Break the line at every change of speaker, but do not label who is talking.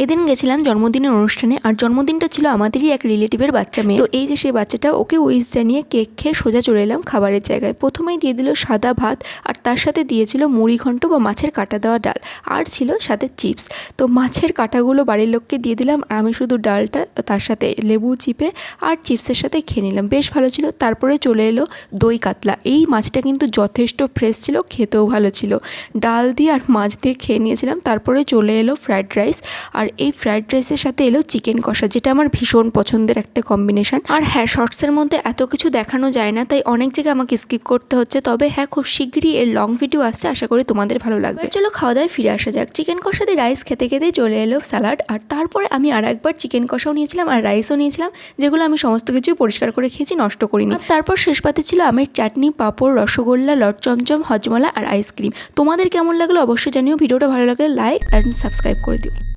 এদিন গেছিলাম জন্মদিনের অনুষ্ঠানে, আর জন্মদিনটা ছিল আমাদেরই এক রিলেটিভের বাচ্চা মেয়ে। তো এই যে সেই বাচ্চাটা, ওকে উইশ জানিয়ে কেক খেয়ে সোজা চলে এলাম খাবারের জায়গায়। প্রথমেই দিয়ে দিল সাদা ভাত, আর তার সাথে দিয়েছিল মুড়ি ঘন্ট বা মাছের কাটা দেওয়া ডাল, আর ছিল সাথে চিপস। তো মাছের কাটাগুলো বাড়ির লোককে দিয়ে দিলাম, আর আমি শুধু ডালটা তার সাথে লেবু চিপে আর চিপসের সাথে খেয়ে নিলাম, বেশ ভালো ছিল। তারপরে চলে এলো দই কাতলা। এই মাছটা কিন্তু যথেষ্ট ফ্রেশ ছিল, খেতেও ভালো ছিল। ডাল দিয়ে আর মাছ দিয়ে খেয়ে নিয়েছিলাম। তারপরে চলে এলো ফ্রাইড রাইস, আর এই ফ্রাইড রাইসের সাথে এলো চিকেন কষা, যেটা আমার ভীষণ পছন্দের একটা কম্বিনেশন। আর হ্যাঁ, শর্টসের মধ্যে এত কিছু দেখানো যায় না, তাই অনেক জায়গায় আমাকে স্কিপ করতে হচ্ছে। তবে হ্যাঁ, খুব শীঘ্রই এর লং ভিডিও আসছে, আশা করি তোমাদের ভালো লাগবে। চলো খাওয়া দাওয়ায় ফিরে আসা যাক। চিকেন কষা দিয়ে রাইস খেতে খেতেই চলে এলো স্যালাড, আর তারপরে আমি আর একবার চিকেন কষাও নিয়েছিলাম আর রাইসও নিয়েছিলাম, যেগুলো আমি সমস্ত কিছু পরিষ্কার করে খেয়েছি, নষ্ট করিনি। তারপর শেষ পাতে ছিল আমের চাটনি, পাঁপড়, রসগোল্লা, লট চমচম, হজমলা আর আইসক্রিম। তোমাদের কেমন লাগলো অবশ্যই জানিও। ভিডিওটা ভালো লাগলে লাইক আর সাবস্ক্রাইব করে দিও।